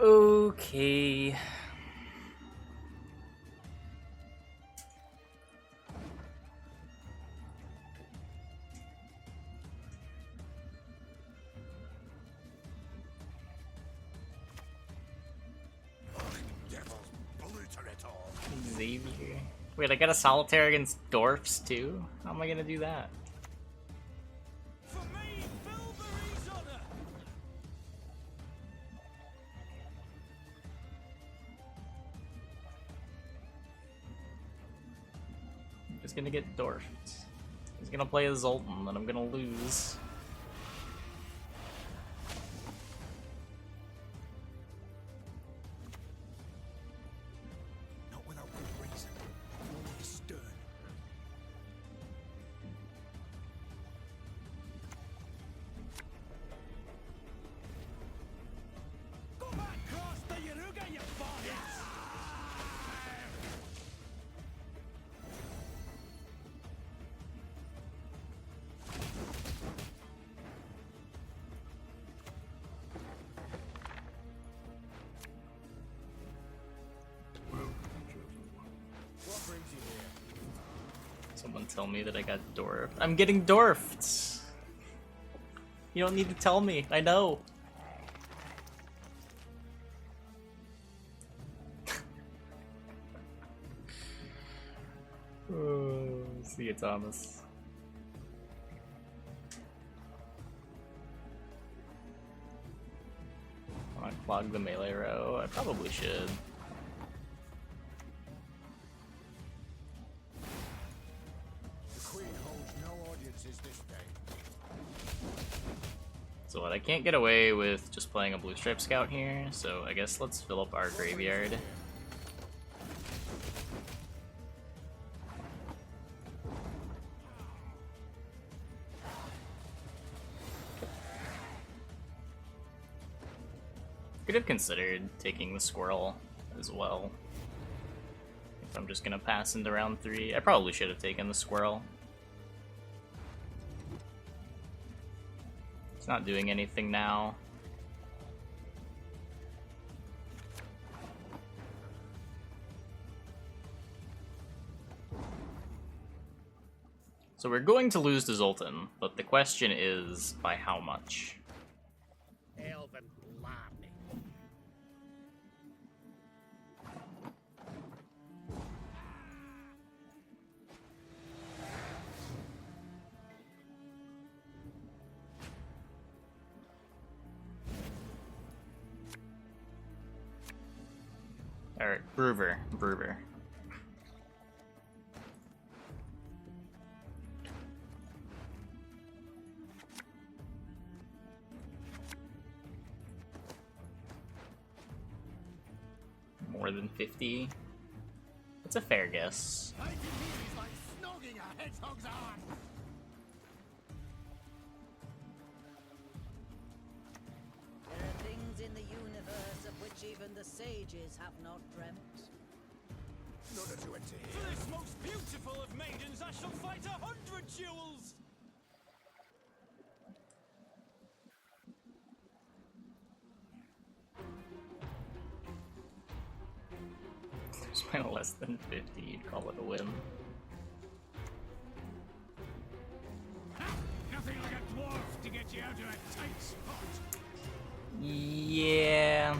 Okay. Xavier. Wait, I got a solitaire against dwarfs too? How am I gonna do that? I'm just gonna get dwarfed. He's gonna play a Zoltan and I'm gonna lose. Someone tell me that I got dwarfed. I'm getting dwarfed! You don't need to tell me, I know. Oh, see you, Thomas. I want to clog the melee row. I probably should. So what, I can't get away with just playing a blue stripe scout here, so I guess let's fill up our graveyard. Could have considered taking the squirrel as well. If I'm just gonna pass into round 3, I probably should have taken the squirrel. Not doing anything now. So we're going to lose to Zoltan, but the question is, by how much? Elven blarney. Alright, Brewer. More than 50? That's a fair guess. I can hear he's like snogging a hedgehog's arm. There are things in the universe of which even the sages have not dreamt. None of you enter here. For this most beautiful of maidens, I shall fight 100 duels! Spent less than 50, you'd call it a win. Nothing like a dwarf to get you out of a tight spot. Yeah.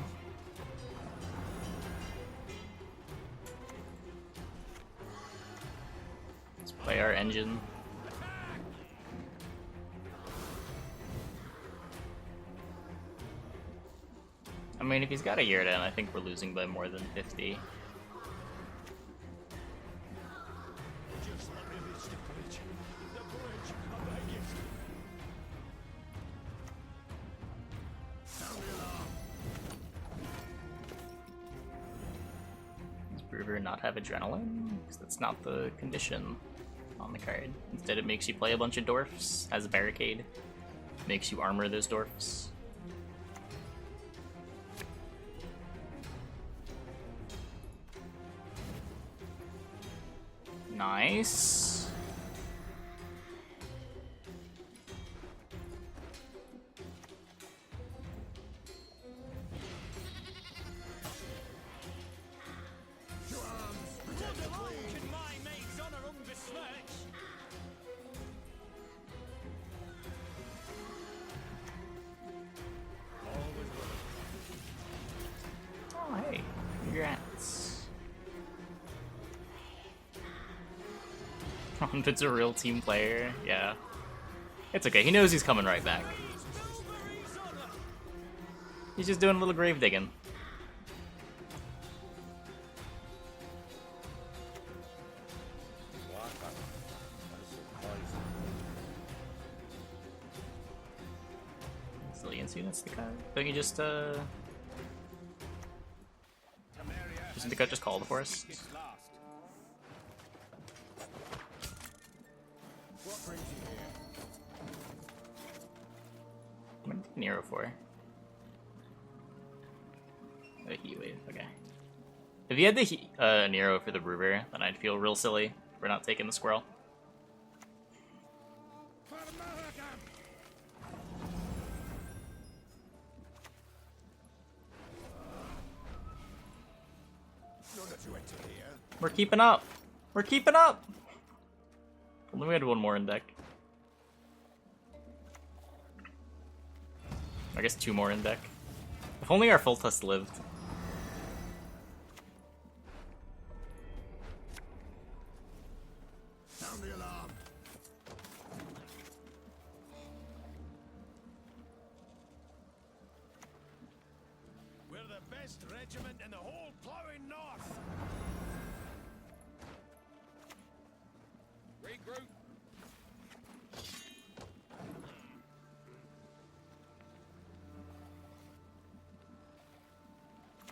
Let's play our engine. I mean, if he's got a Yurden, I think we're losing by more than 50. Just let me reach the bridge. The bridge, I beg you. Sound the alarm. Does Brewer not have adrenaline? Because that's not the condition on the card. Instead, it makes you play a bunch of dwarfs as a barricade. makes you armor those dwarfs. Nice. Can my mate's honor unbesmirch? Oh, hey. Congrats. It's a real team player. Yeah. It's okay. He knows he's coming right back. Bilberry's honor. He's just doing a little grave digging. Resilience units to cut. Don't you just Doesn't the cut just call the forest? What brings you here? What did Nero for? A Heatwave, okay. If you had the Nero for the Brewer, then I'd feel real silly for not taking the squirrel. None of you enter here. We're keeping up! We're keeping up! Only we had one more in deck. I guess 2 more in deck. If only our Foltest lived. Sound the alarm. We're the best regiment in the whole plowing north. Regroup.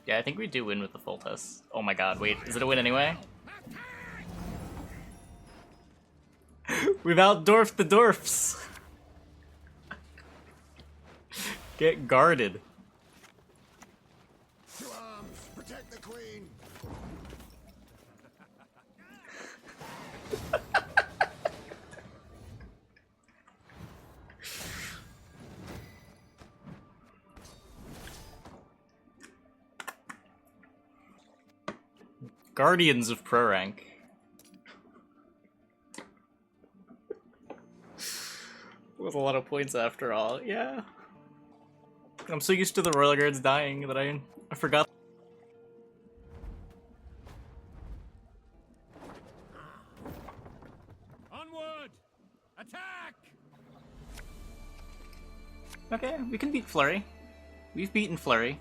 Yeah, I think we do win with the Foltest. Oh my god, wait, is it a win anyway? We've outdwarfed the dwarfs! Get guarded. To arms. Protect the queen. Guardians of Pro Rank. With a lot of points after all, yeah. I'm so used to the Royal Guards dying that I forgot. Onward! Attack! Okay, we can beat Flurry. We've beaten Flurry.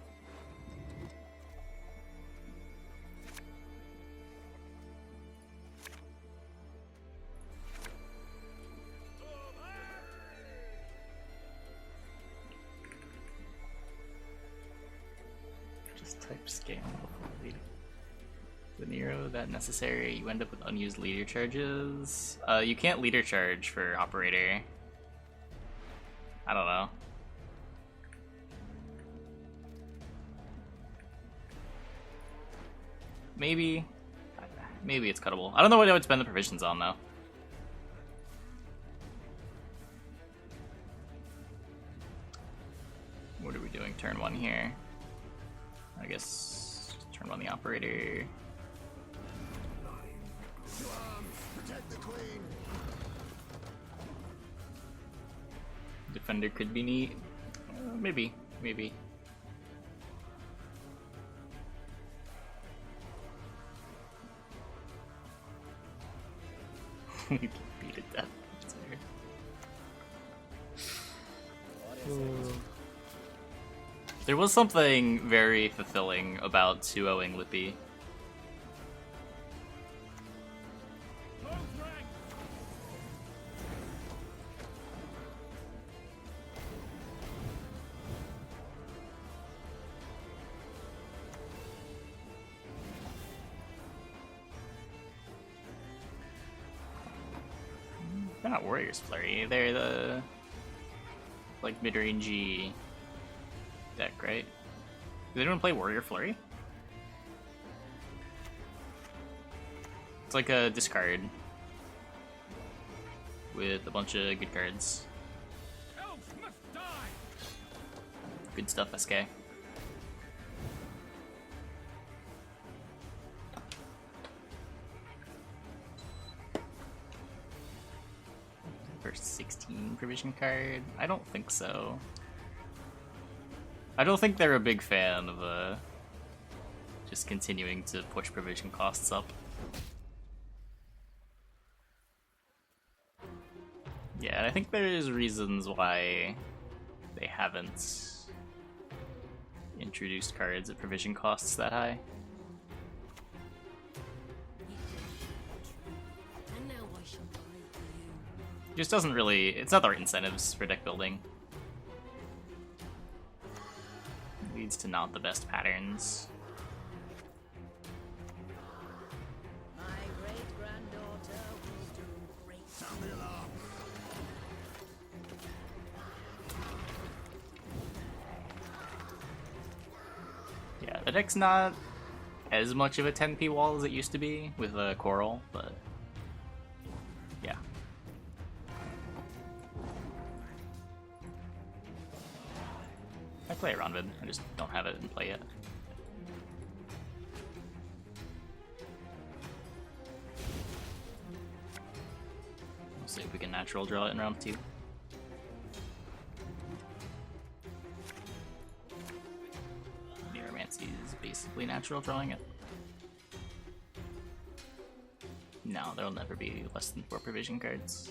Just type scam before leading. The Nero, that necessary. You end up with unused leader charges. You can't leader charge for operator. I don't know. Maybe it's cuttable. I don't know what I would spend the provisions on though. What are we doing turn 1 here? I guess turn 1 the operator. To arms. Protect the queen. Defender could be neat. Maybe. We can beat it death. There was something very fulfilling about 2-0ing Lippy. Both ranks! They're not warriors, Flurry. They're the like mid-rangey deck, right? Does anyone play Warrior Flurry? It's like a discard with a bunch of good cards. Elves must die. Good stuff, SK. First 16 provision card? I don't think so. I don't think they're a big fan of just continuing to push provision costs up. Yeah, and I think there's reasons why they haven't introduced cards at provision costs that high. And now I shall die for you. It just doesn't really, it's not the right incentives for deck building. It leads to not the best patterns. My great-granddaughter will do great things. Yeah, the deck's not as much of a 10p wall as it used to be with Coral, but yeah. I play around with, I just don't have it in play yet. We'll see if we can natural draw it in round 2. Necromancy is basically natural drawing it. No, there'll never be less than 4 provision cards.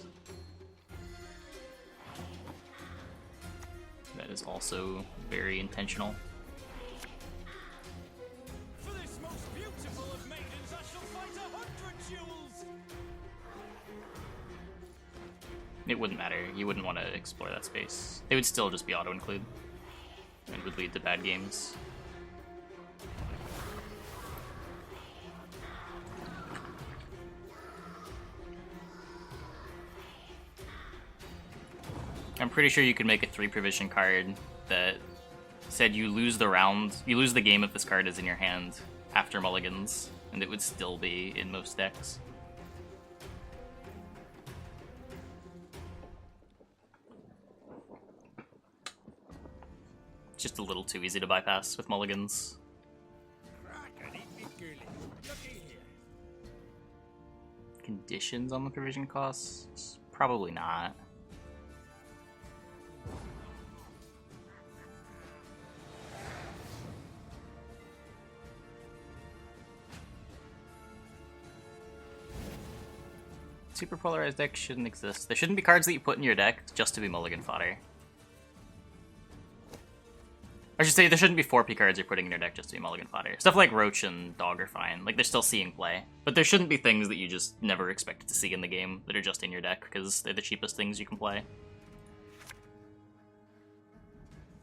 That is also very intentional. For this most beautiful of maidens, I shall fight 100 duels. It wouldn't matter. You wouldn't want to explore that space. They would still just be auto-include. And would lead to bad games. I'm pretty sure you could make a 3 provision card that said you lose the round, you lose the game if this card is in your hand after mulligans, and it would still be in most decks. It's just a little too easy to bypass with mulligans. Conditions on the provision costs? Probably not. Super polarized decks shouldn't exist. There shouldn't be cards that you put in your deck just to be mulligan fodder. I should say there shouldn't be 4P cards you're putting in your deck just to be mulligan fodder. Stuff like Roach and Dog are fine. Like, they're still seeing play. But there shouldn't be things that you just never expected to see in the game that are just in your deck because they're the cheapest things you can play.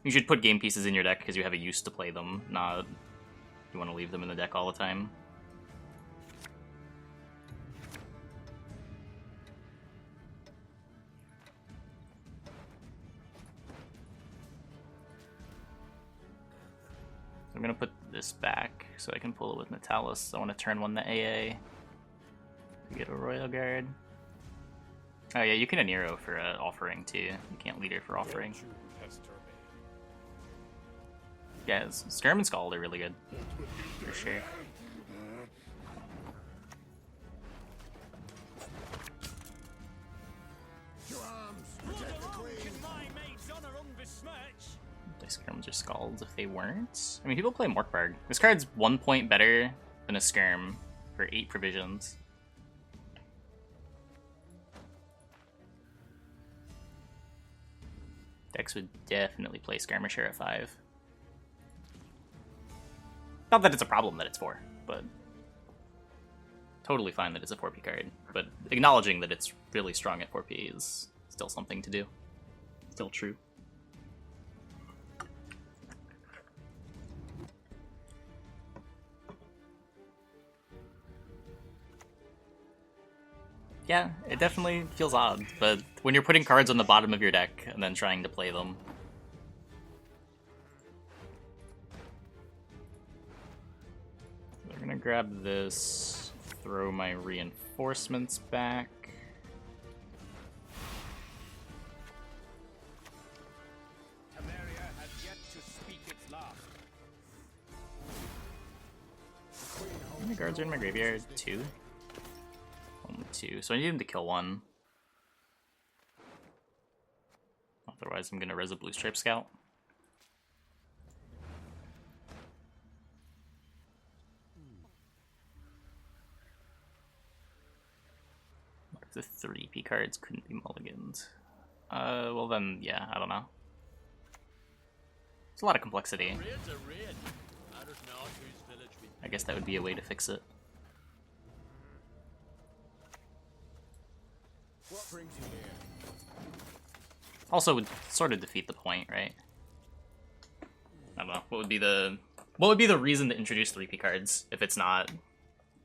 You should put game pieces in your deck because you have a use to play them, not you want to leave them in the deck all the time. I'm gonna put this back so I can pull it with Natalis. I want to turn 1 the AA to get a Royal Guard. Oh yeah, you can Nero for Offering too. You can't leader for Offering. Yeah, Skirm and Scald are really good, for sure. Skirms or Scalds if they weren't. I mean, people play Morkbarg. This card's 1 point better than a Skirm for 8 provisions. Decks would definitely play Skirmisher at 5. Not that it's a problem that it's 4, but totally fine that it's a 4P card. But acknowledging that it's really strong at 4P is still something to do. Still true. Yeah, it definitely feels odd, but when you're putting cards on the bottom of your deck and then trying to play them. We're gonna grab this, throw my reinforcements back. Temeria has yet to speak its last. How many guards are in my graveyard? 2? Only 2, so I need him to kill 1. Otherwise I'm gonna res a blue stripe scout. What if the 3P cards couldn't be mulliganed? Well then, yeah, I don't know. It's a lot of complexity. Raid's a raid. Matters not whose village we I guess that would be a way to fix it. What brings you here? Also would sort of defeat the point, right? I don't know. What would be the reason to introduce 3P cards if it's not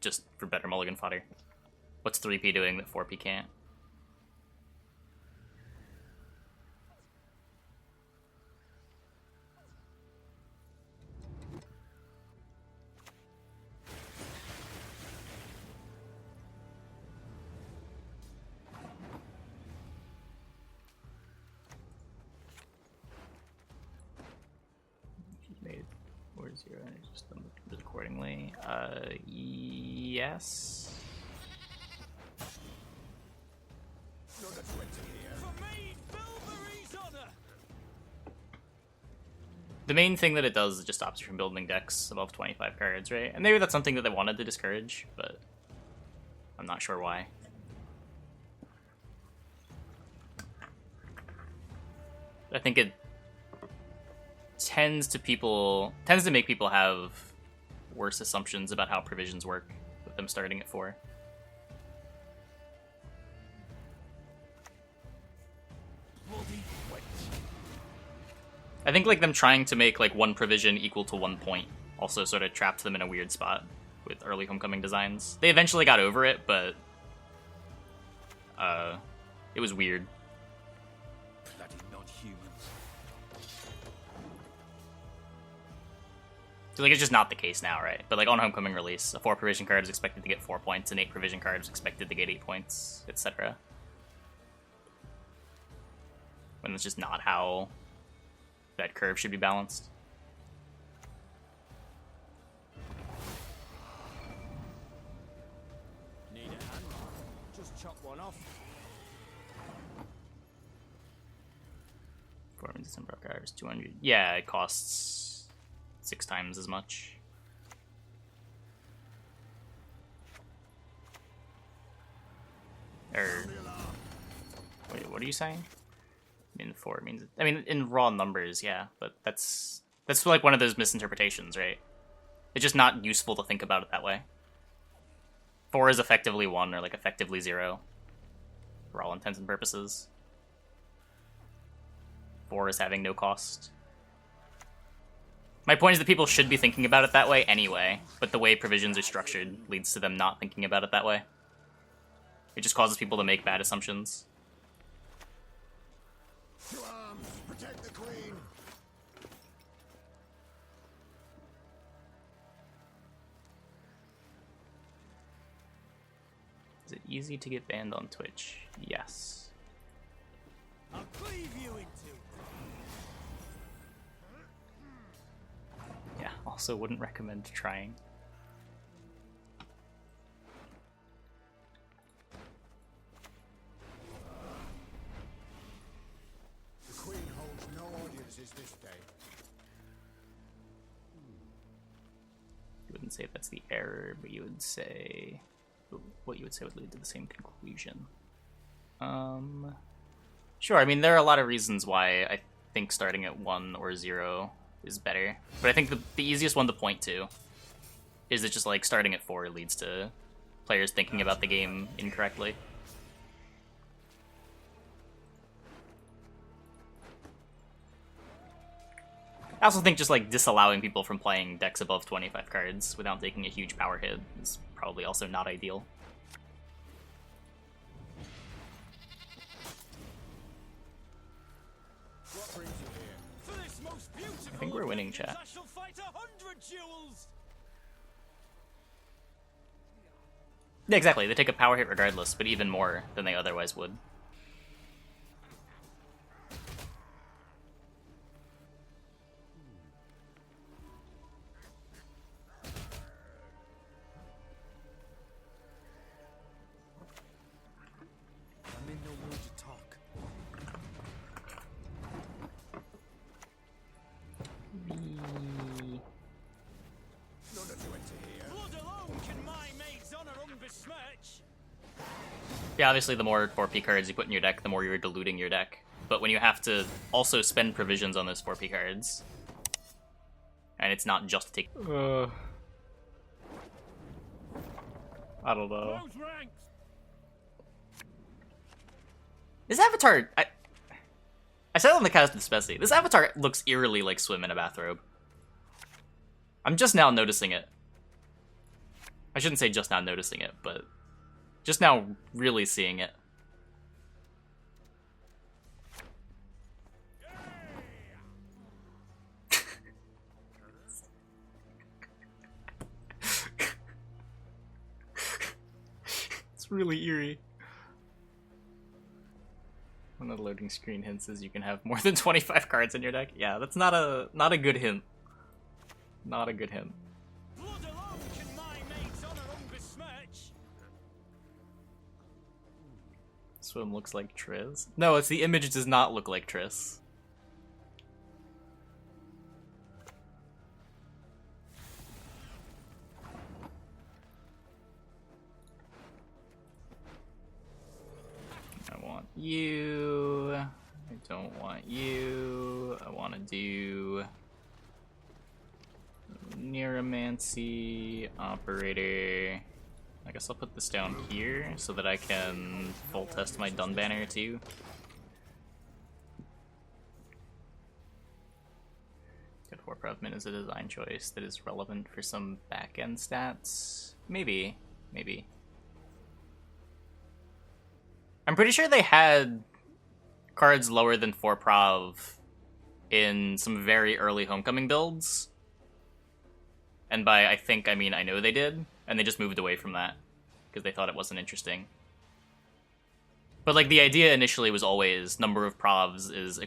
just for better mulligan fodder? What's 3P doing that 4P can't? Made 4-0 and I just done it accordingly. Yes. Not a 20 here. For me, Bilberry's honor. The main thing that it does is it just stops you from building decks above 25 cards, right? And maybe that's something that they wanted to discourage, but I'm not sure why. I think it tends to make people have worse assumptions about how provisions work with them starting at 4. I think like them trying to make like 1 provision equal to 1 point also sort of trapped them in a weird spot with early Homecoming designs. They eventually got over it, but it was weird. Bloody non-humans. So like it's just not the case now, right? But like on Homecoming release, a 4 provision card is expected to get 4 points, an 8 provision card is expected to get 8 points, etc. When it's just not how that curve should be balanced. Need a hand? Just chop one off. 4 December cards, 200. Yeah, it costs 6 times as much. Wait, what are you saying? I mean, 4 means... I mean, in raw numbers, yeah, but that's like one of those misinterpretations, right? It's just not useful to think about it that way. 4 is effectively 1, or like effectively 0, for all intents and purposes. 4 is having no cost. My point is that people should be thinking about it that way anyway, but the way provisions are structured leads to them not thinking about it that way. It just causes people to make bad assumptions. To arms! Protect the queen! Is it easy to get banned on Twitch? Yes. I'll cleave you in two. Yeah, also wouldn't recommend trying. The queen holds no audiences this day. You wouldn't say that's the error, but you would say... what you would say would lead to the same conclusion. Sure, I mean, there are a lot of reasons why I think starting at 1 or 0 is better. But I think the easiest one to point to is that just, like, starting at 4 leads to players thinking about the game incorrectly. I also think just, like, disallowing people from playing decks above 25 cards without taking a huge power hit is probably also not ideal. We're of winning, maidens, chat. I shall fight 100 duels. Yeah, exactly. They take a power hit regardless, but even more than they otherwise would. I'm in no mood to talk. None of you enter here. Blood alone can my maid's honor unbesmirch. Yeah, obviously the more 4P cards you put in your deck, the more you're diluting your deck. But when you have to also spend provisions on those 4P cards, and it's not just to take... I don't know. Close ranks. This avatar... I said on the cast with Spessy, this avatar looks eerily like Swim in a bathrobe. I'm just now noticing it. I shouldn't say just now noticing it, but just now really seeing it. It's really eerie. One of the loading screen hints is you can have more than 25 cards in your deck. Yeah, that's not a good hint. Not a good hint. Blood alone can my maid's honor unbesmirch. Swim looks like Triss. No, it's the image does not look like Triss. I want you. I don't want you. I want to do Necromancy, Operator. I guess I'll put this down here so that I can full test my Dun banner too. Good 4 Prevmin is a design choice that is relevant for some back-end stats. Maybe. Maybe. I'm pretty sure they had cards lower than 4 Prov in some very early Homecoming builds. And by I think, I mean I know they did, and they just moved away from that because they thought it wasn't interesting. But like the idea initially was always number of Provs is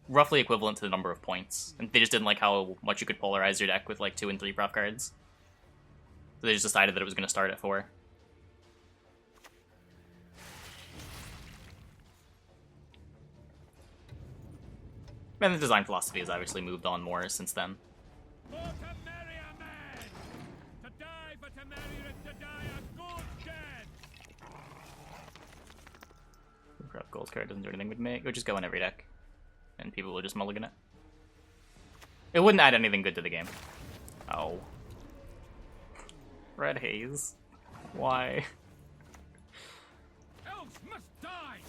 roughly equivalent to the number of points, and they just didn't like how much you could polarize your deck with like 2 and 3 Prov cards. So they just decided that it was going to start at 4. And the design philosophy has obviously moved on more since then. For to marry a man, to die but to marry and to die a good death. Grab gold card doesn't do anything with me. It would just go in every deck, and people will just mulligan it. It wouldn't add anything good to the game. Oh. Red Haze. Why? Elves must die.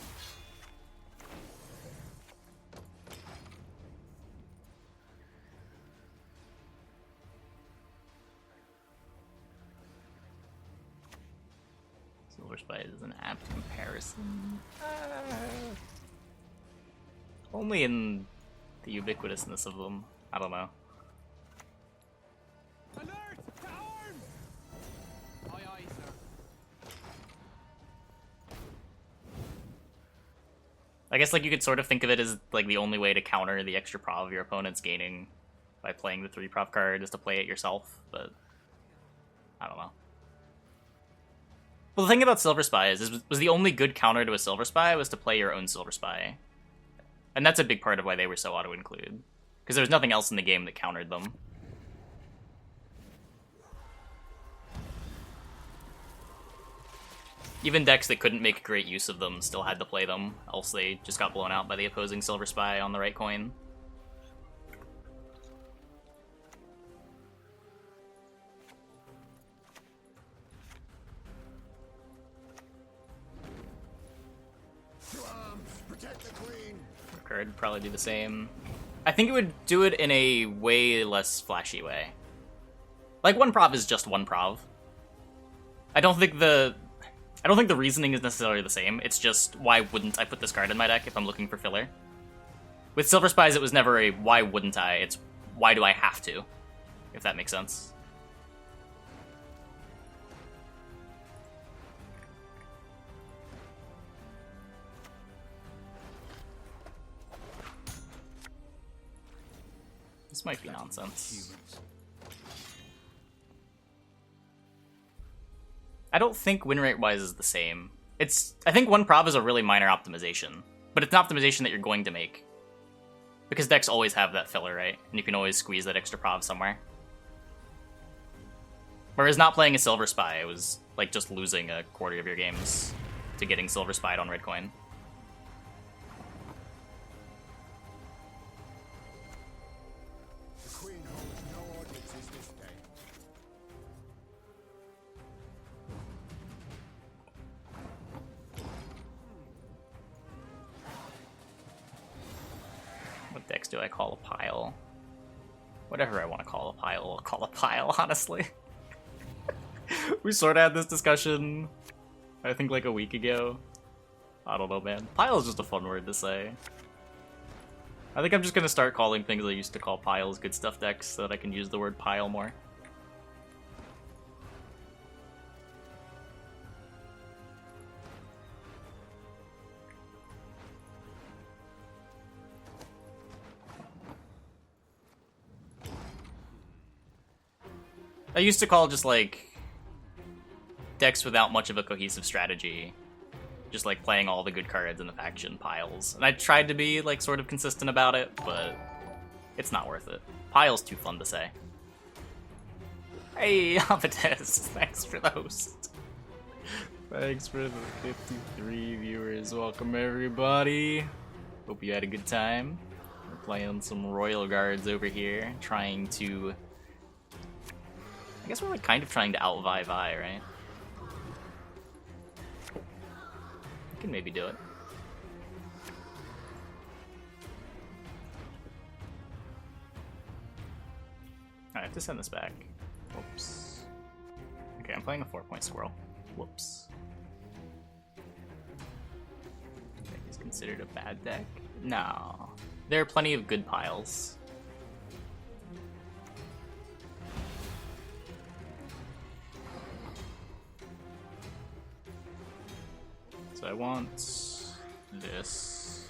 Silver Spite is an apt comparison. Only in the ubiquitousness of them. I don't know. Alert! To arms! Aye, aye, sir. I guess like you could sort of think of it as like the only way to counter the extra prov your opponent's gaining by playing the 3 prov card is to play it yourself, but I don't know. Well, the thing about Silver Spy is was the only good counter to a Silver Spy was to play your own Silver Spy. And that's a big part of why they were so auto-include. Because there was nothing else in the game that countered them. Even decks that couldn't make great use of them still had to play them, else they just got blown out by the opposing Silver Spy on the right coin. To arms! Protect the queen! Card would probably do the same. I think it would do it in a way less flashy way. Like, 1 prov is just 1 prov. I don't think the reasoning is necessarily the same. It's just, why wouldn't I put this card in my deck if I'm looking for filler? With Silver Spies, it was never a why wouldn't I, it's why do I have to? If that makes sense. This might be nonsense. I don't think win rate wise is the same. I think one prov is a really minor optimization, but it's an optimization that you're going to make. Because decks always have that filler, right? And you can always squeeze that extra prov somewhere. Whereas not playing a Silver Spy, it was like just losing a quarter of your games to getting Silver Spied on red coin. The Queen holds no audiences this day. What decks do I call a pile? Whatever I want to call a pile, I'll call a pile, honestly. We sort of had this discussion, I think like a week ago. I don't know, man. Pile is just a fun word to say. I think I'm just gonna start calling things I used to call piles good stuff decks so that I can use the word pile more. I used to call just like decks without much of a cohesive strategy, just like playing all the good cards in the faction piles. And I tried to be like sort of consistent about it, but it's not worth it. Pile's too fun to say. Hey, Offerings, thanks for the host. Thanks for the 53 viewers. Welcome everybody. Hope you had a good time. We're playing some Royal Guards over here, trying to... I guess we're like kind of trying to out-Vi, right? I can maybe do it. I have to send this back. Whoops. Okay, I'm playing a 4-point squirrel. Whoops. Deck is considered a bad deck? No. There are plenty of good piles. So I want this,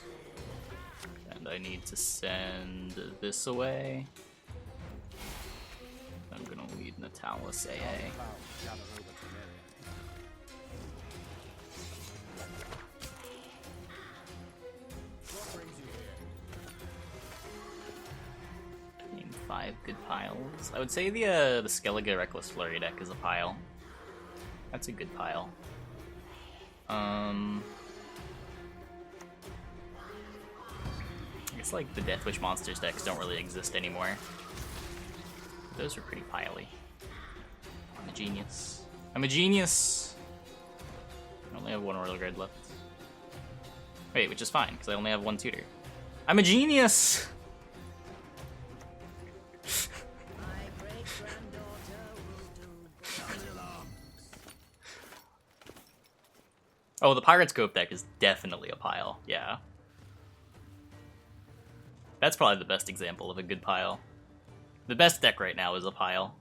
and I need to send this away. I'm gonna lead Natalis AA. Name 5 good piles. I would say the Skellige Reckless Flurry deck is a pile. That's a good pile. I guess like the Deathwish Monsters decks don't really exist anymore. Those are pretty piley. I'm a genius. I'm a genius! I only have 1 Royal Guard left. Wait, which is fine, because I only have 1 tutor. I'm a genius! Oh, the Pirate's Cove deck is definitely a pile, yeah. That's probably the best example of a good pile. The best deck right now is a pile.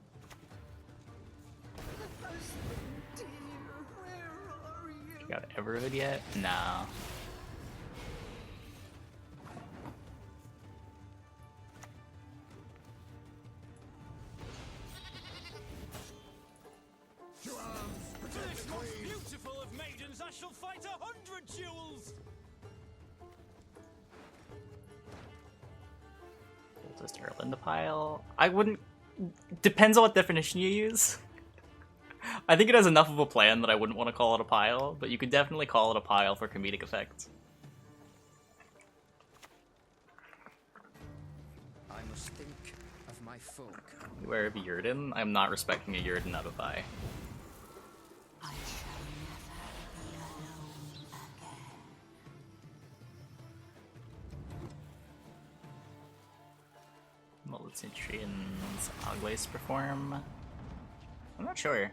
You got Everhood yet? Nah. Beautiful of maidens, I shall fight 100 duels! Foltest Earl in the pile. I wouldn't... Depends on what definition you use. I think it has enough of a plan that I wouldn't want to call it a pile, but you could definitely call it a pile for comedic effect. I must think of my folk. Beware of Yurden. I'm not respecting a Yurden out of eye. I shall never be alone again. Molititrian's Oglace perform? I'm not sure.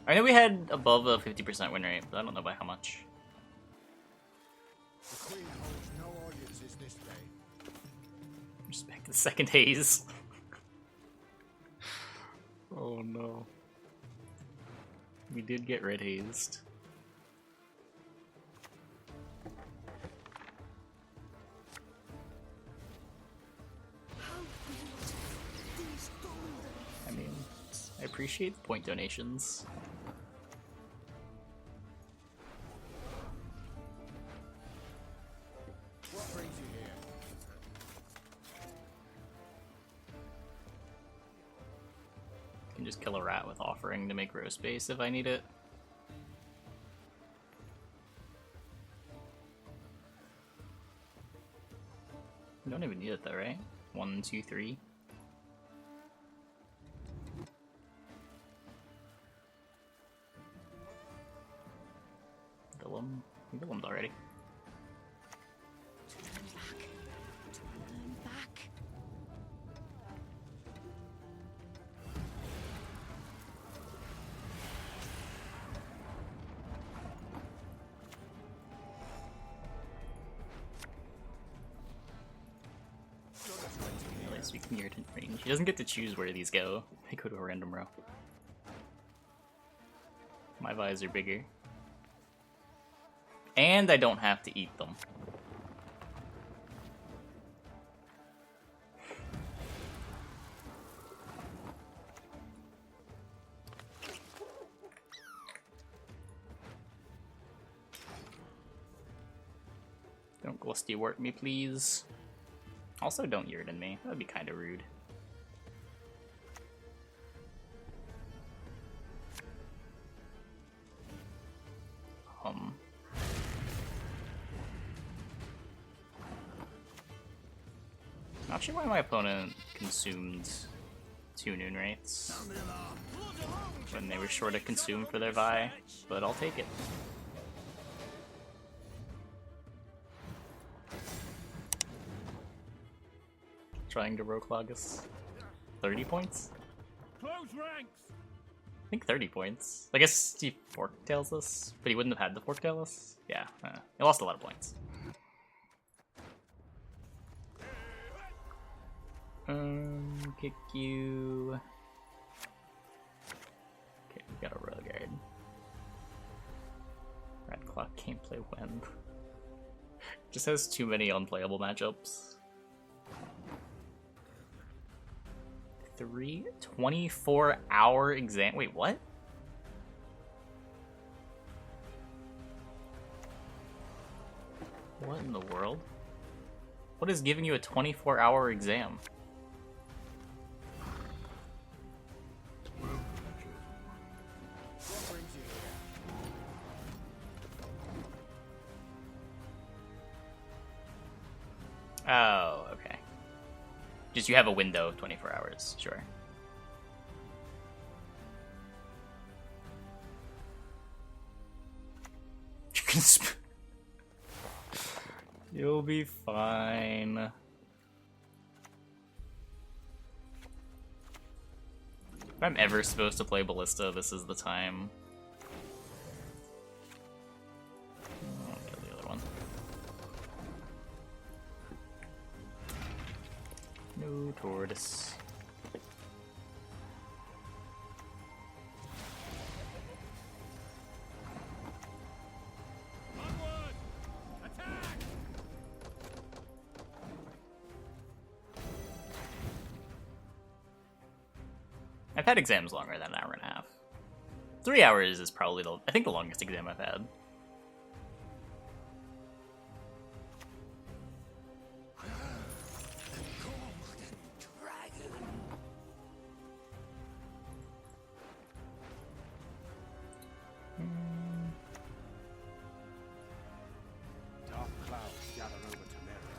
I know we had above a 50% win rate, but I don't know by how much. The Queen holds no audiences this day. Respect the second haze. no. We did get red hazed. I mean, I appreciate the point donations. What brings you here? I can just kill a rat with offering to make row space if I need it. You don't even need it though, right? 1, 2, 3. Willem. Willem's already. Turn back. Turn back. At least we can gear to range. He doesn't get to choose where these go. They go to a random row. My vies are bigger. And I don't have to eat them. Don't glusty work me, please. Also, don't Yurden me. That would be kind of rude. Not sure why my opponent consumed 2 Noon Wraiths when they were short of consume for their Vi, but I'll take it. Trying to Roclog us 30 points? Close ranks. I think 30 points. I guess he fork-tails us, but he wouldn't have had to fork-tail us? Yeah, he lost a lot of points. Kick you. Okay, we got a row guard. Red Clock can't play when. Just has too many unplayable matchups. 3 24-hour exam. Wait, what? What in the world? What is giving you a 24-hour exam? What brings you here? Oh, okay. Just you have a window of 24 hours, sure. You can You'll be fine. If I'm ever supposed to play Ballista, this is the time. I'll kill the other one. No tortoise. Onward! Attack! I've had exams longer than an hour and a half. 3 hours is probably I think the longest exam I've had. Dark clouds gather over Temeria.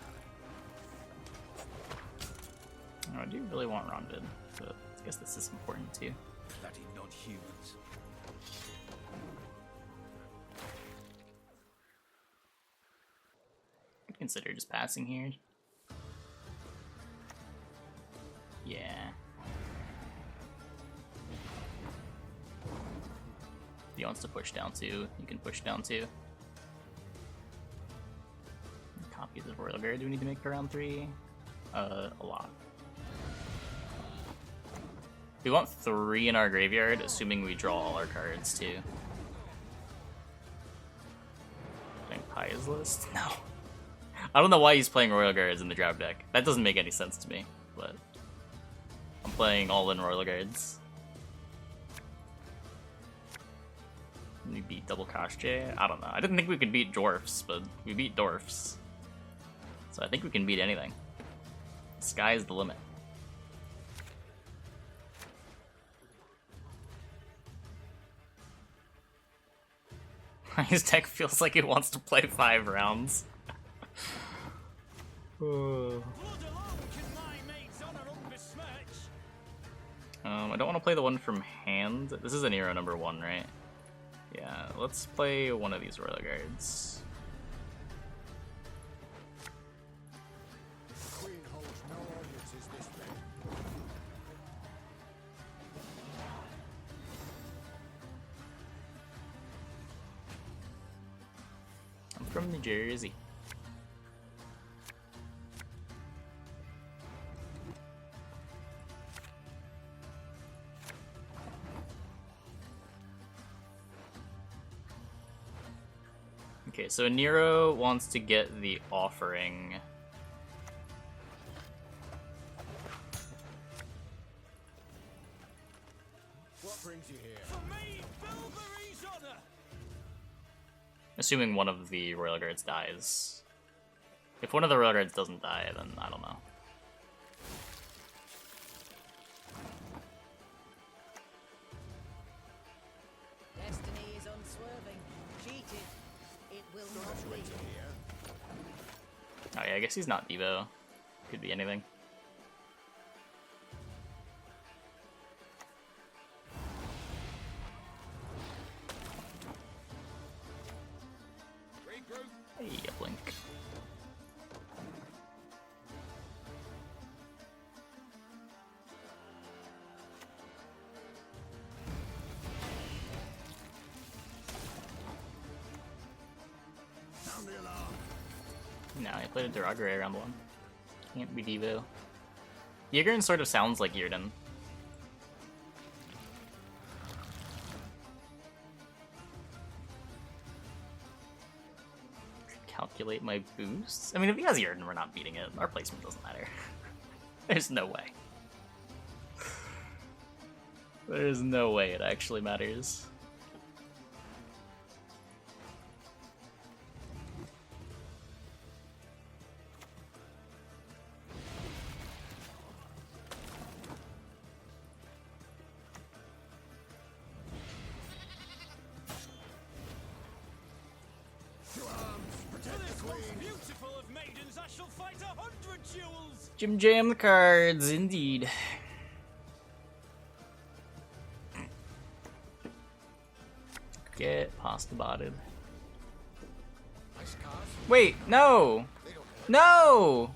Oh, I do really want Ronvid, but I guess this is important too. Bloody non-humans. Could consider just passing here. Yeah. If he wants to push down too, you can push down too. Copies of Royal Guard do we need to make for round 3? A lot. We want 3 in our graveyard, assuming we draw all our cards too. Playing Pi's List? No. I don't know why he's playing Royal Guards in the draft deck. That doesn't make any sense to me, but I'm playing all in Royal Guards. We beat Double Koshche? I don't know. I didn't think we could beat Dwarfs, but we beat Dwarfs. So I think we can beat anything. The sky's the limit. His deck feels like it wants to play 5 rounds. I don't want to play the one from hand. This is an Nero number 1, right? Yeah, let's play one of these Royal Guards. Queen holds no audiences this day. I'm from New Jersey. Okay, so Nero wants to get the offering. What brings you here? For me, Bilberry's honor. Assuming one of the Royal Guards dies. If one of the Royal Guards doesn't die, then I don't know. Destiny is unswerving. Cheated. It will not be. Oh yeah, I guess he's not Devo. Could be anything. Hey, a blink. Sound the alarm. No, I played a Derogare around 1. Can't be Devo. Yigern sort of sounds like Yrden. Calculate my boosts? I mean, if he has Yrden, we're not beating it. Our placement doesn't matter. There's no way. There's no way it actually matters. Beautiful of maidens, I shall fight 100 duels. Jim Jam the cards, indeed. Get pasta botted. Ice cars? Wait, no! They don't hurt. No!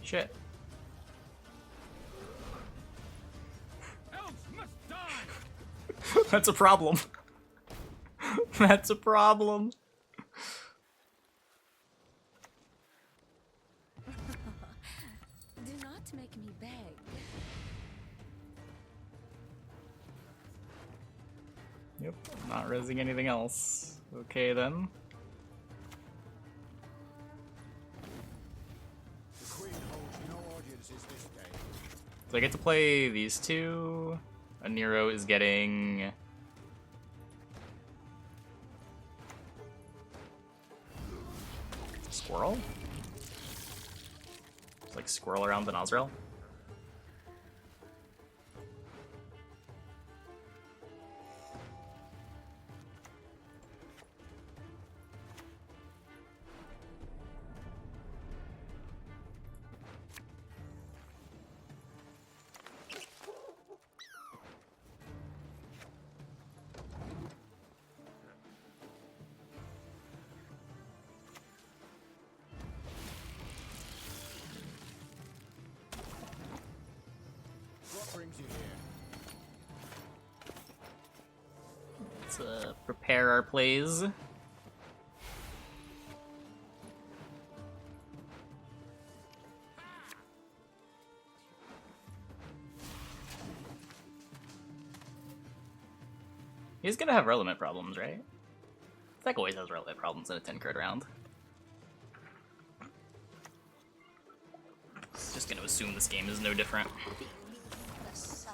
Shit. Elves must die. That's a problem. That's a problem. Do not make me beg. Yep, I'm not resing anything else. Okay then. The queen holds no audiences this day. So I get to play these two. A Nero is getting... Squirrel? It's like squirrel around the Nozzrel. What brings you here? Let's prepare our plays. He's gonna have relevant problems, right? Deck always has relevant problems in a 10 card round. Just gonna assume this game is no different. The sun.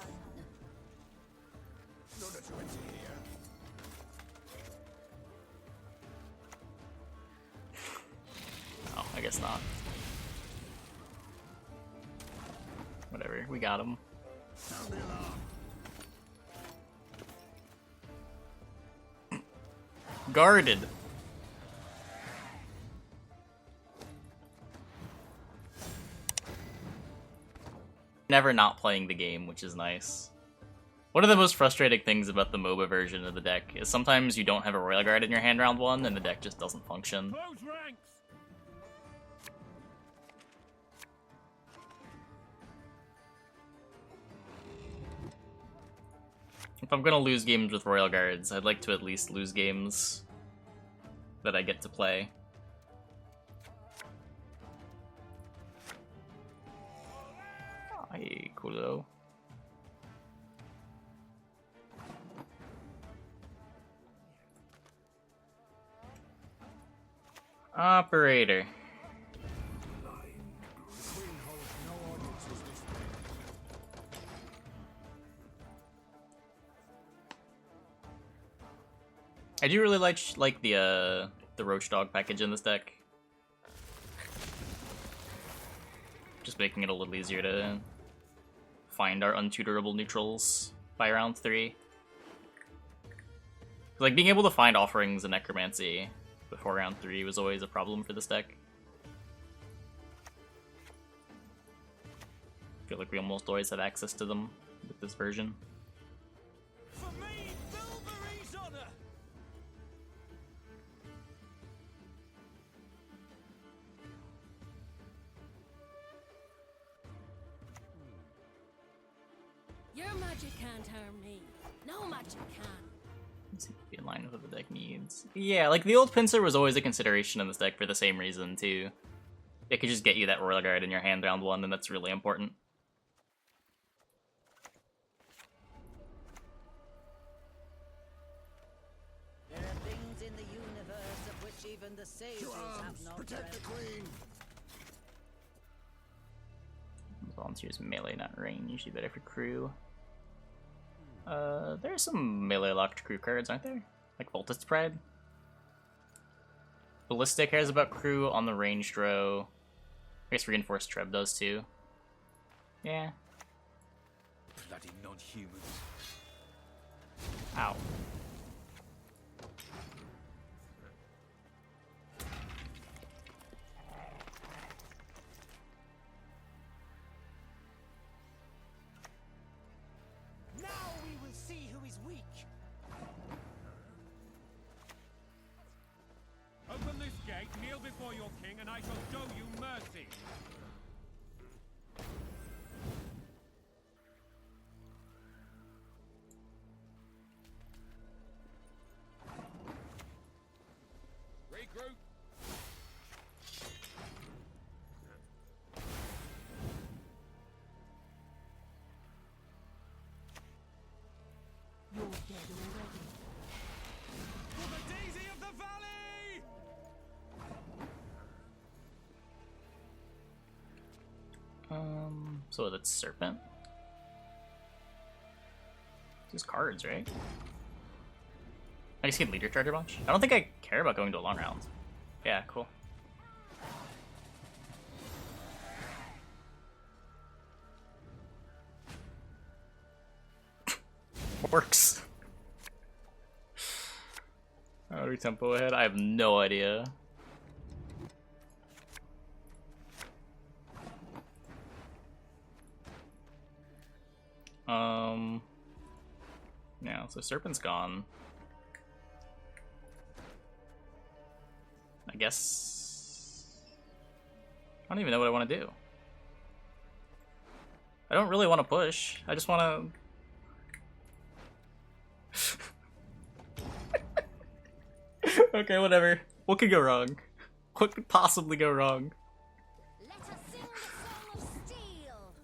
None of you is here. Oh, I guess not. Whatever, we got him. Sound the alarm. Guarded. Never not playing the game, which is nice. One of the most frustrating things about the MOBA version of the deck is sometimes you don't have a Royal Guard in your hand round 1 and the deck just doesn't function. Close ranks! If I'm gonna lose games with Royal Guards, I'd like to at least lose games that I get to play. Hey, coolo. Operator. The Queen holds no audiences this way. I do really like the Roach dog package in this deck. Just making it a little easier to find our untutorable neutrals by round 3. Like, being able to find Offerings and Necromancy before round 3 was always a problem for this deck. I feel like we almost always have access to them with this version. For me, Bilberry's honor! Your magic can't harm me. No magic can. Let's see if we be in line with what the deck needs. Yeah, like the old Pincer was always a consideration in this deck for the same reason too. It could just get you that Royal Guard in your hand round 1, and that's really important. There are things in the universe of which even the sages To have arms! no Protect the dread. Queen! Volunteers melee, not range, usually better for crew. There's some melee locked crew cards, aren't there? Like Foltest Pride? Ballistic cares about crew on the ranged row. I guess Reinforced Treb does too. Yeah. Bloody non-humans. Ow. Now we will see who is weak! Open this gate, kneel before your king, and I shall show you mercy! Regroup! You're dead already. For the Daisy of the Valley! So that's Serpent. These cards, right? I guess you can leader charge a bunch. I don't think I care about going to a long round. Yeah, cool. Works. How do we tempo ahead? I have no idea. Yeah, so Serpent's gone. I guess... I don't even know what I want to do. I don't really want to push. I just want to... Okay, whatever. What could go wrong? What could possibly go wrong? Let us sing the song of steel.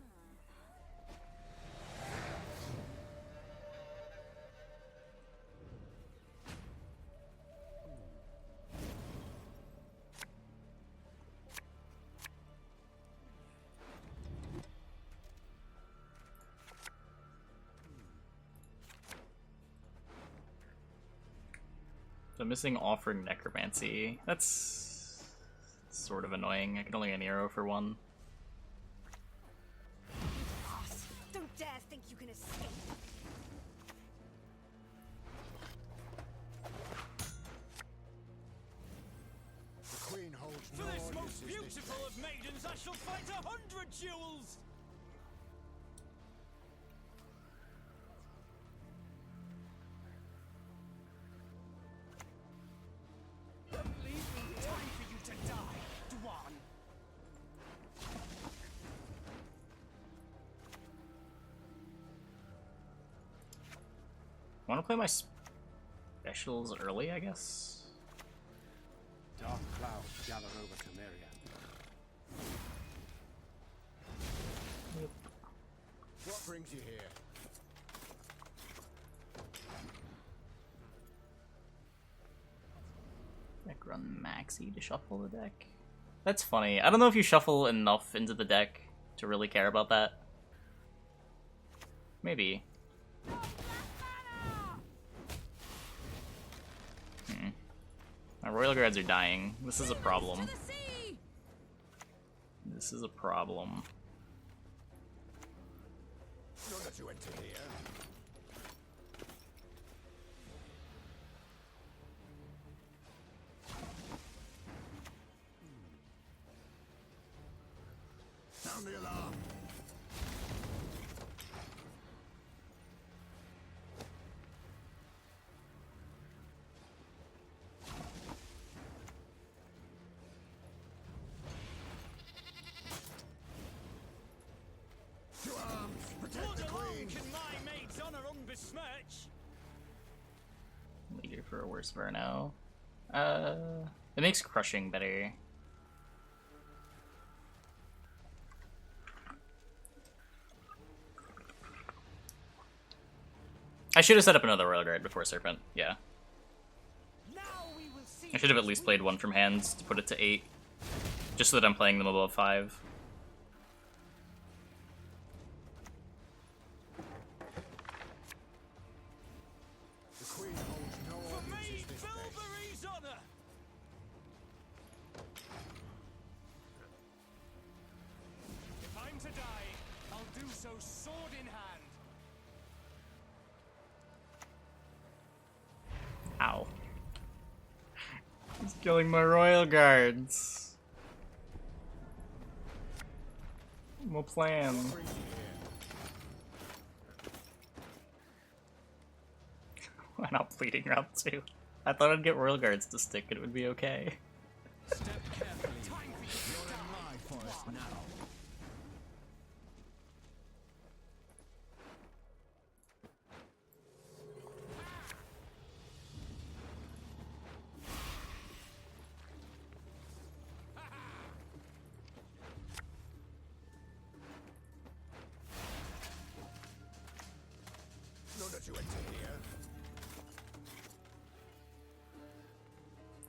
I'm missing Offering Necromancy. That's sort of annoying. I can only get an arrow for one. Don't dare think you can escape. The Queen holds For no this most audiences this beautiful day. of maidens, I shall fight 100 duels! Leave me time for you to die, Dwan. I want to play my specials early, I guess. Dark clouds gather over Temeria. What brings you here? Deck run Maxi to shuffle the deck. That's funny. I don't know if you shuffle enough into the deck to really care about that. Maybe. My Royal Guards are dying. This is a problem. This is a problem. Know that you enter here. Sound the alarm. To arms! Protect What the alone Queen! can my maid's honor unbesmirch? Leader for a worse Verno. It makes crushing better. I should have set up another Royal Guard before Serpent, yeah. Now we will see. I should have at least played one from hands to put it to 8. Just so that I'm playing them above 5. The Queen holds no For audiences me, this day. Bilberry's honor. If I'm to die, I'll do so sword in hand. Ow. He's killing my Royal Guards. No plan. What brings you here? Why not Bleeding Round 2? I thought I'd get Royal Guards to stick and it would be okay. Step carefully. You're in my forest now. Know that you enter here.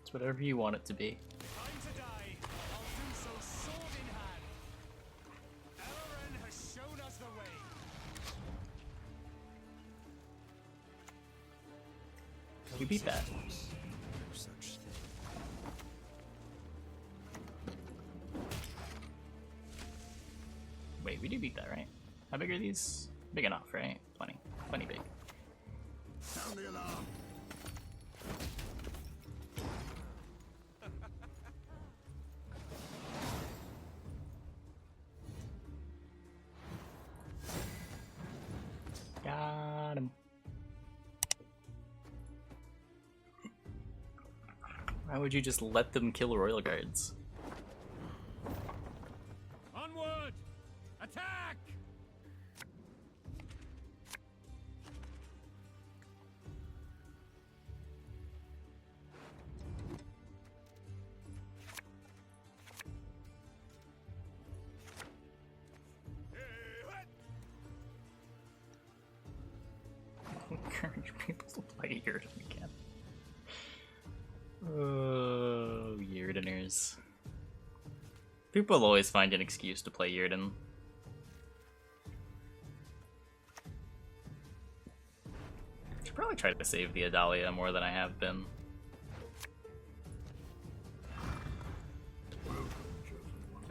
It's whatever you want it to be. If I'm to die, I'll do so sword in hand. Elren has shown us the way. We beat that. No such thing. Wait, we did beat that, right? How big are these? Big enough, right? Plenty. Plenty big. Sound the alarm. Got him. Why would you just let them kill Royal Guards? Onward! Attack! Encourage people to play Yurden again. Oh, Yurdeners. People always find an excuse to play Yurden. Should probably try to save the Adalia more than I have been.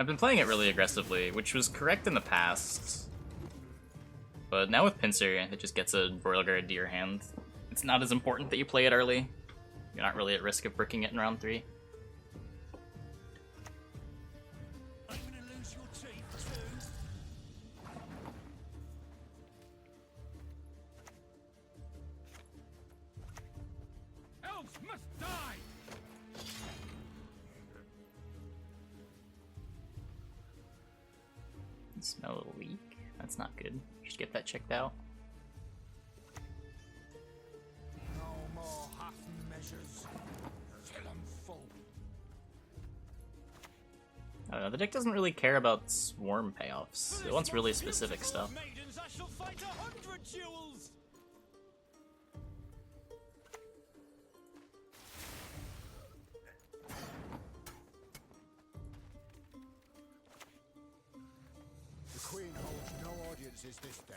I've been playing it really aggressively, which was correct in the past. But now with Pincer, it just gets a Royal Guard to your hand. It's not as important that you play it early. You're not really at risk of bricking it in round 3. Are you gonna lose your teeth too? Elves must die! Smell a leak? That's not good. Just get that checked out. No more half measures. Till I'm full. The deck doesn't really care about swarm payoffs. It wants really specific stuff. Maidens, I shall fight 100 duels. The Queen holds no audiences this day.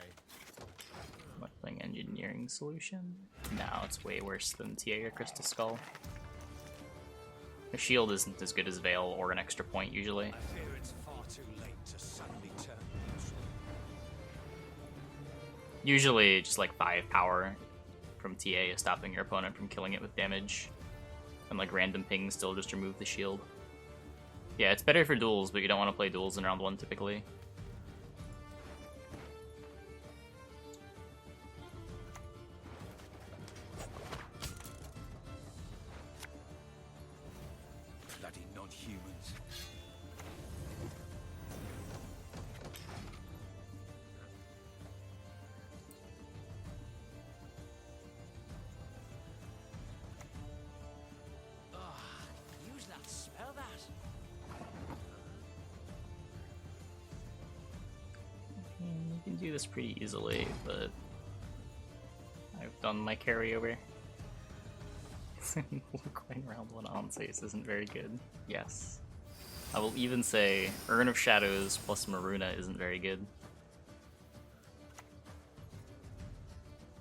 Am I playing engineering solution? No, it's way worse than TA or Crystal Skull. The shield isn't as good as Veil or an extra point usually. I fear it's far too late to suddenly turn neutral. Usually just like 5 power from TA is stopping your opponent from killing it with damage. And like random pings still just remove the shield. Yeah, it's better for duels, but you don't want to play duels in round 1 typically. Bloody non-humans. Use that, smell that. You can do this pretty easily, but I've done my carryover. Going round 1 on Sace isn't very good. Yes. I will even say Urn of Shadows plus Maruna isn't very good.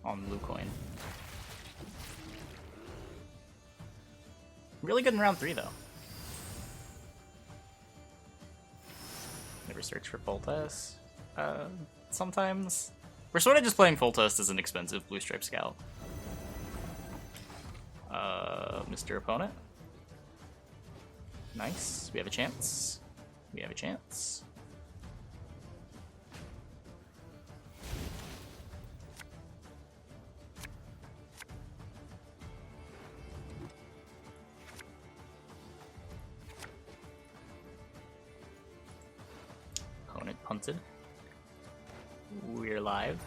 On blue coin. Really good in round 3 though. Never search for Foltest. Sometimes. We're sort of just playing Foltest as an expensive blue stripe scout. Mr. Opponent. Nice. We have a chance. We have a chance. Opponent punted. We're live.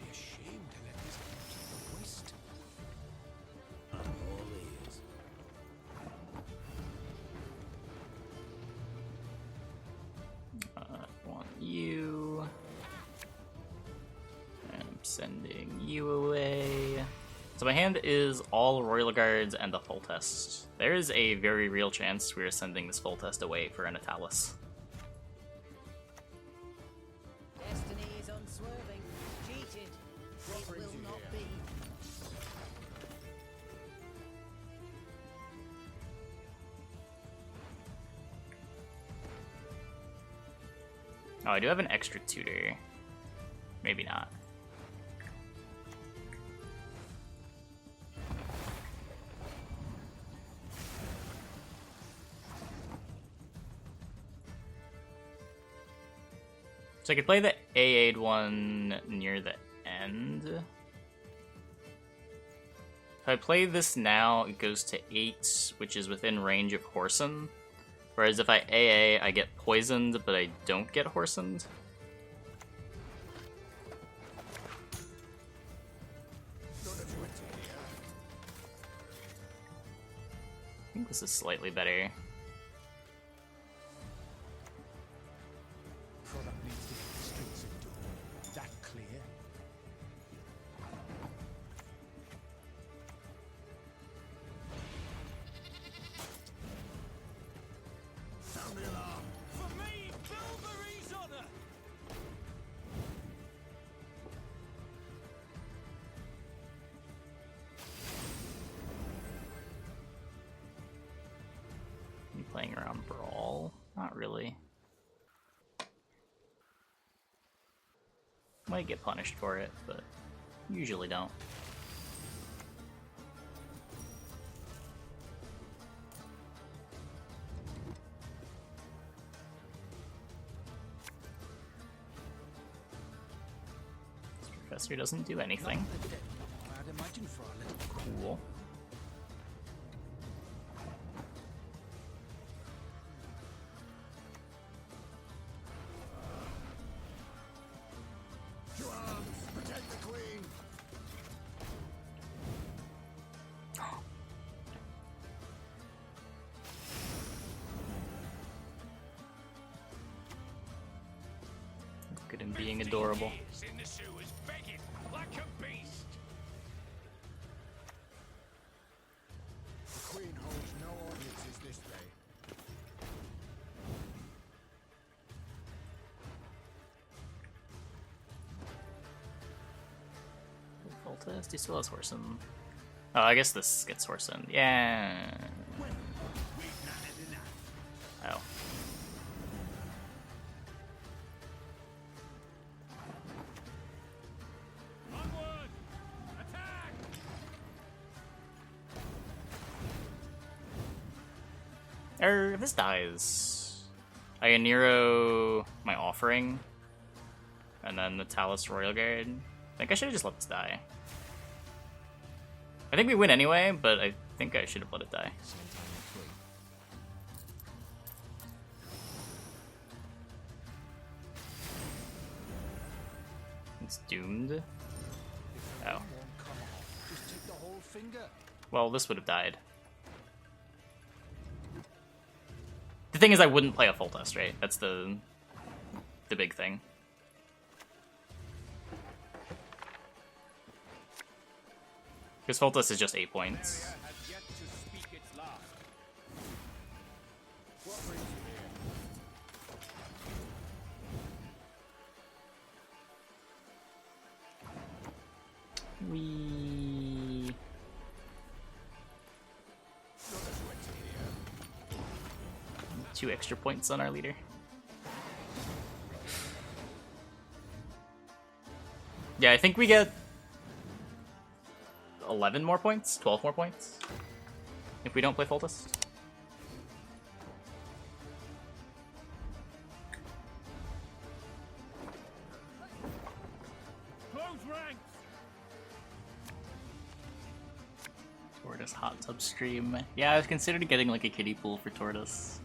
Be ashamed to let this go to waste. I'm all ears. I want you. And I'm sending you away. So my hand is all Royal Guards and the Foltest. There is a very real chance we are sending this Foltest away for an Atalis. Destiny is unswerving. Cheated. It will not be. Oh, I do have an extra tutor. Maybe not. So I could play the A8 one near the end. If I play this now, it goes to 8, which is within range of Whoreson. Whereas if I AA, I get poisoned, but I don't get Whoresoned. I think this is slightly better. Product needs to get the streets into. That clear? Sound the alarm. For me, Bilberry's honor! I'm playing around Brawl. Not really. Might get punished for it, but usually don't. This professor doesn't do anything. I'd imagine for a little. Cool. To arms! Protect the queen! Look at him being adorable. Years in the sewers begging like a beast. The queen holds no audiences this day. Foltest, he still has horse in. Oh, I guess this gets horse in. Yeah. Oh. Onward! Attack! If this dies, I Nero my offering, and then the Talus Royal Guard. I think I should have just let this die. I think we win anyway, but I think I should have let it die. It's doomed. Oh. Won't come off. Just take the whole finger. Well, this would have died. The thing is, I wouldn't play a Foltest, right? That's the big thing. Because Foltest is just 8 points. Has yet to speak its last. What brings you here? We 2 extra points on our leader. Yeah, I think we get 11 more points, 12 more points if we don't play Foltest. Close ranks! Tortoise hot tub stream. Yeah, I've considered getting like a kiddie pool for Tortoise.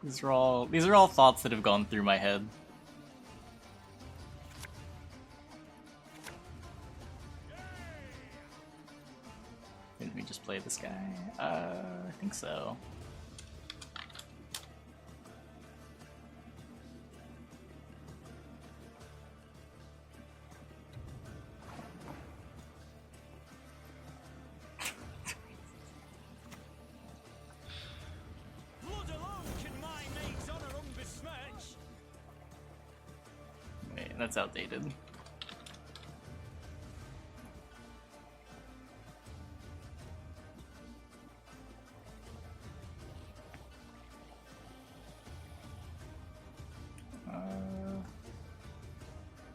These are all thoughts that have gone through my head. Did we just play this guy? I think so. Blood alone can my maid's honor unbesmirch. Wait, that's outdated.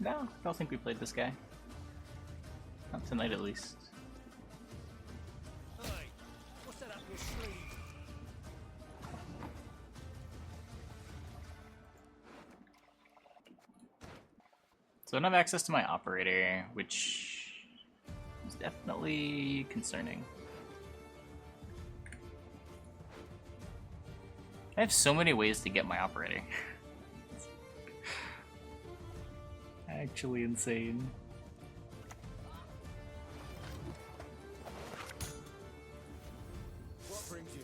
No, I don't think we played this guy. Not tonight, at least. Hey, what's that up your sleeve? So I don't have access to my operator, which is definitely concerning. I have so many ways to get my operator. Actually insane. What brings you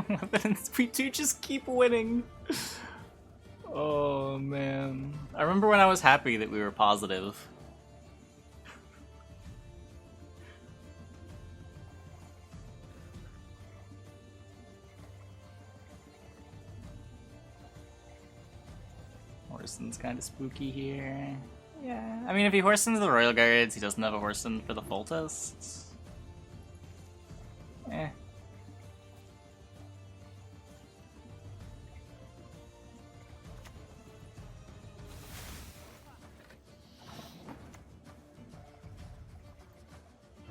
here? We do just keep winning. Oh man. I remember when I was happy that we were positive. Morrison's kind of spooky here. Yeah, I mean, if he horsens the Royal Guards, he doesn't have a horsen for the Foltest. Eh.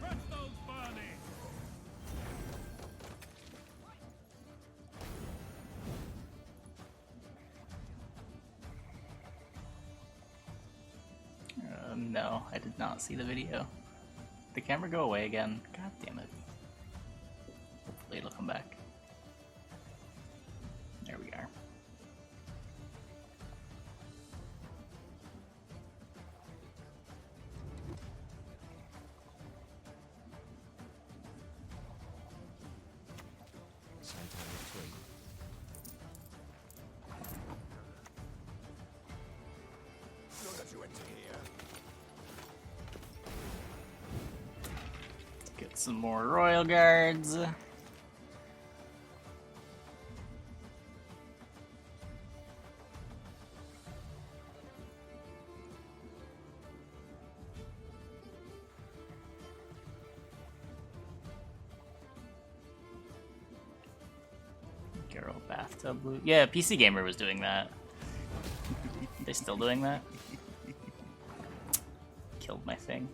Crush those Barney! No, I did not see the video. Did the camera go away again? God damn it. Hopefully it'll come back. There we are. Center retreat. Not that you enter here. Get some more Royal Guards. Girl bathtub loot. Yeah, PC Gamer was doing that. They still doing that? Killed my thing.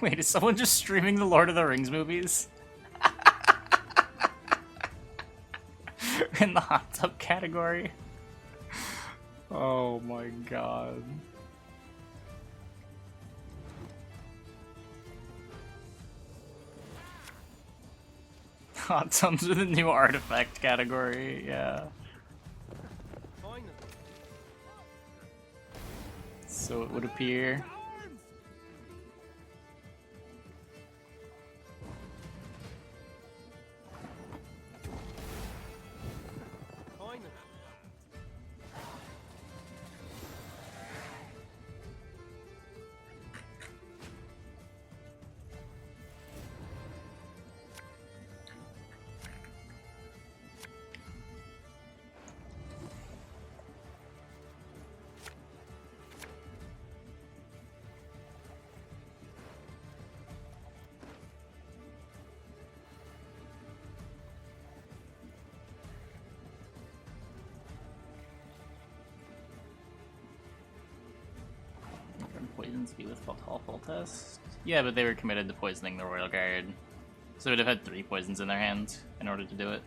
Wait, is someone just streaming the Lord of the Rings movies? In the hot tub category? Oh my god. Hot tubs with a new artifact category, yeah. So it would appear. Poisons be with Foltest? Yeah, but they were committed to poisoning the Royal Guard. So they'd have had 3 poisons in their hand in order to do it.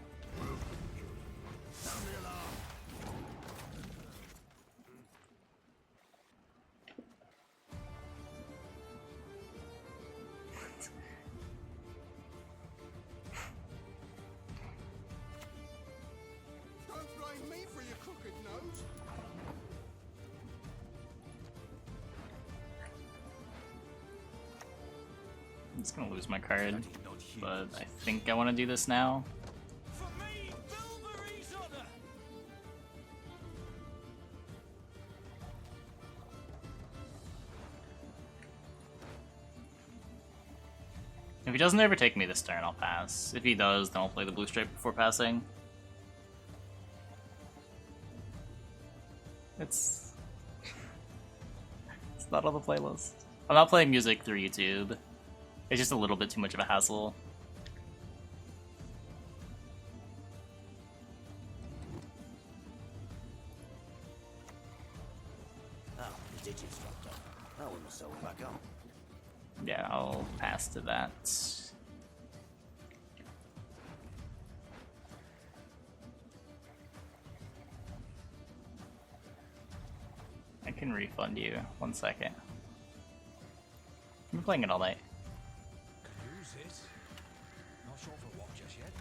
Don't blame me for your crooked nose. I'm just gonna lose my card, but I think I want to do this now. For me, Bilberry's honor! If he doesn't overtake me this turn, I'll pass. If he does, then I'll play the blue stripe before passing. It's not on the playlist. I'm not playing music through YouTube. It's just a little bit too much of a hassle. Oh, the digits dropped off. Oh, we must sew it back on. Yeah, I'll pass to that. I can refund you. 1 second. I've been playing it all night. Could use it. Not sure for what just yet,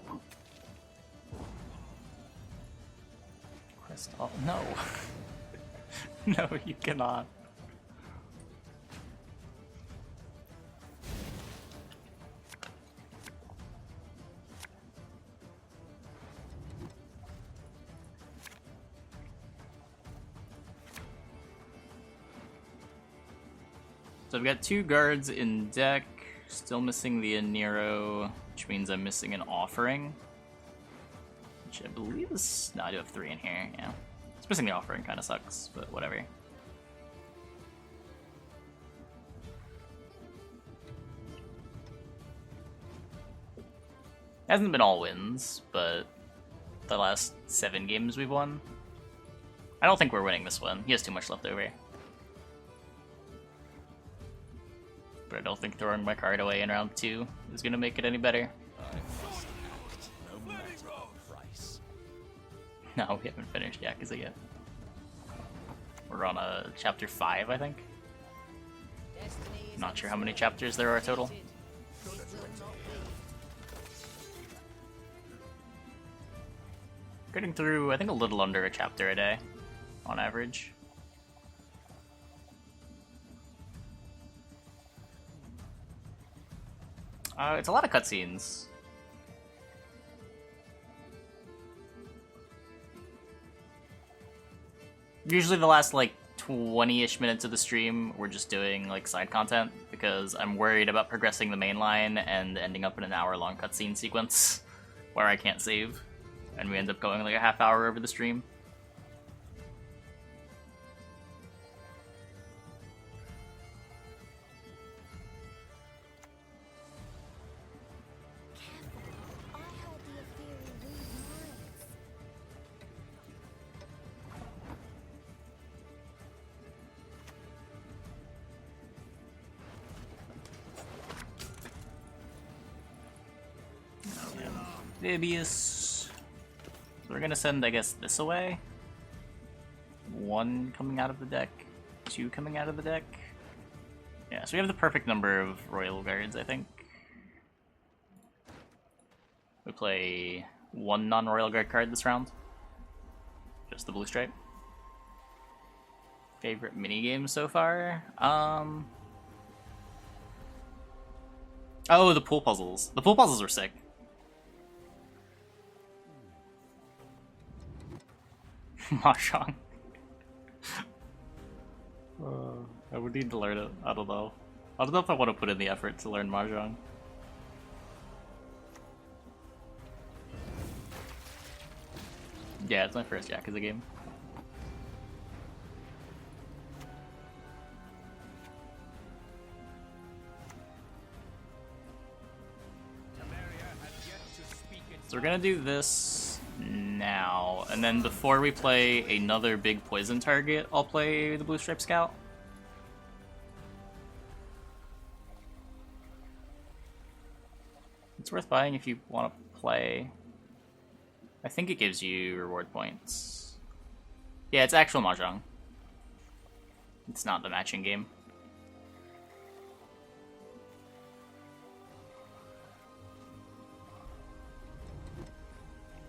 but Crystal. No. No, you cannot. So I've got 2 guards in deck, still missing the Nero which means I'm missing an offering. Which I believe is... No, I do have 3 in here, yeah. It's missing the offering kind of sucks, but whatever. Hasn't been all wins, but the last 7 games we've won. I don't think we're winning this one. He has too much left over. But I don't think throwing my card away in round 2 is going to make it any better. No matter the price. No, we haven't finished Yakuza yet. We're on a chapter 5, I think. Destiny is Not sure how many chapters there are total. uncertain. It will not be. Getting through, I think, a little under a chapter a day, on average. It's a lot of cutscenes. Usually the last, like, 20-ish minutes of the stream, we're just doing, like, side content, because I'm worried about progressing the main line and ending up in an hour-long cutscene sequence where I can't save, and we end up going, like, a half hour over the stream. I heard the Ethereal read minds. Vibius. So we're gonna send, I guess, this away. 1 coming out of the deck, 2 coming out of the deck. Yeah, so we have the perfect number of Royal Guards, I think. We play 1 non-Royal Guard card this round. Just the blue stripe. Favorite minigame so far? Oh, the pool puzzles. The pool puzzles were sick. Mahjong. I would need to learn it. I don't know. I don't know if I want to put in the effort to learn Mahjong. Yeah, it's my first Yakuza game. So we're gonna do this now, and then before we play another big poison target, I'll play the Blue Stripe Scout. It's worth buying if you want to play. I think it gives you reward points. Yeah, it's actual Mahjong. It's not the matching game.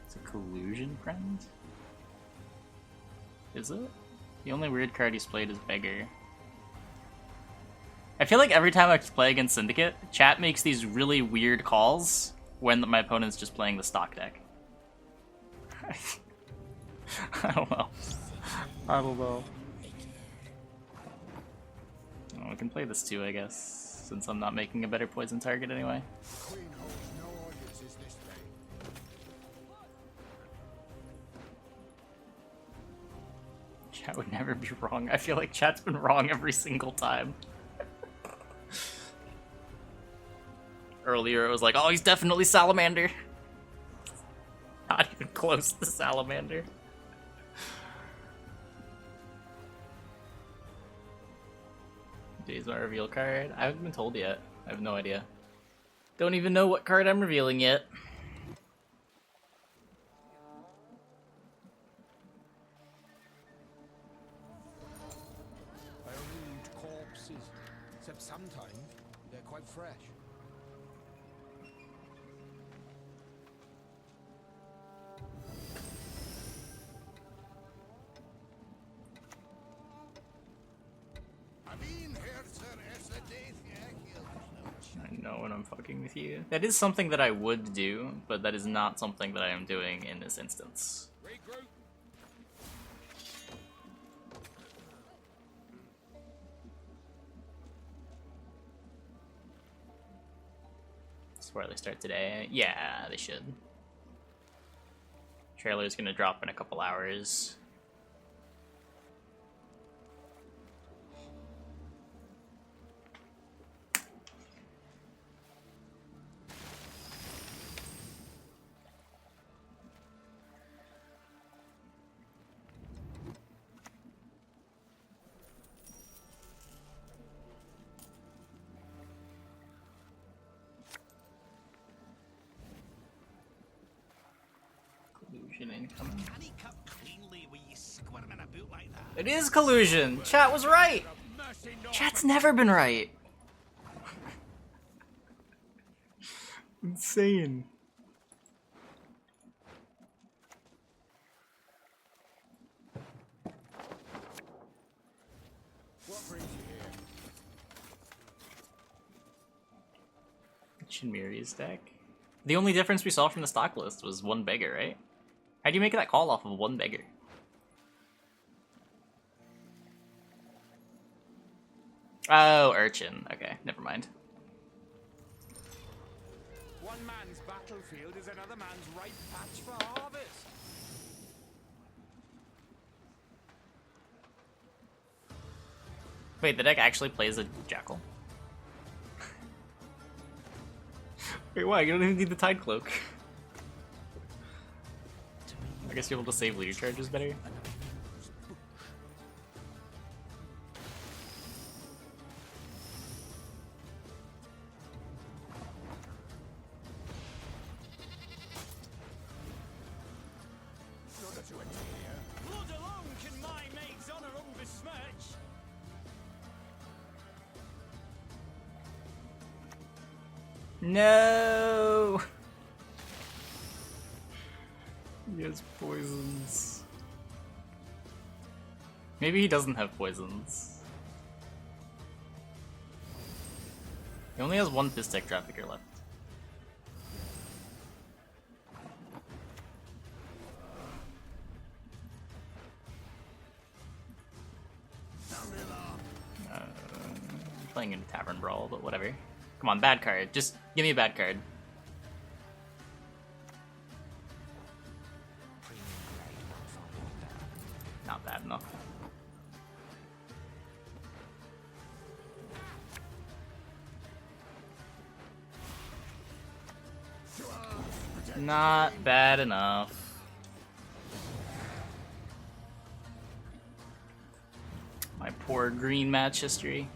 It's a collusion friend? Is it? The only weird card he's played is Beggar. I feel like every time I play against Syndicate, chat makes these really weird calls when my opponent's just playing the stock deck. I don't know. I don't know. Well, we can play this too, I guess, since I'm not making a better poison target anyway. Queen holds no audiences this day. Chat would never be wrong. I feel like chat's been wrong every single time. Earlier it was like, oh, he's definitely Salamander. Not even close to Salamander. Today's my reveal card. I haven't been told yet. I have no idea. Don't even know what card I'm revealing yet. Burned corpses. Except sometimes they're quite fresh. I know when I'm fucking with you. That is something that I would do, but that is not something that I am doing in this instance. Regroup. before they start today. Yeah, they should. Trailer's gonna drop in a couple hours. Collusion incoming. Can he cut cleanly when you squirming about like that? It is collusion! Chat was right! Chat's never been right! Insane. What brings you here? Shinmiri's deck? The only difference we saw from the stock list was one beggar, right? How do you make that call off of one beggar? Oh, Urchin. Okay, never mind. One man's battlefield is another man's ripe patch for harvest. Wait, the deck actually plays a Jackal? Wait, why? You don't even need the Tide Cloak. I guess you're able to save leader charges better. Blood alone can my mate's honor unbesmirch. No! He has poisons. Maybe he doesn't have poisons. He only has one Pistek Trafficker left. I'm playing in Tavern Brawl, but whatever. Come on, bad card. Just give me a bad card. Not bad enough. Not bad enough. My poor green match history.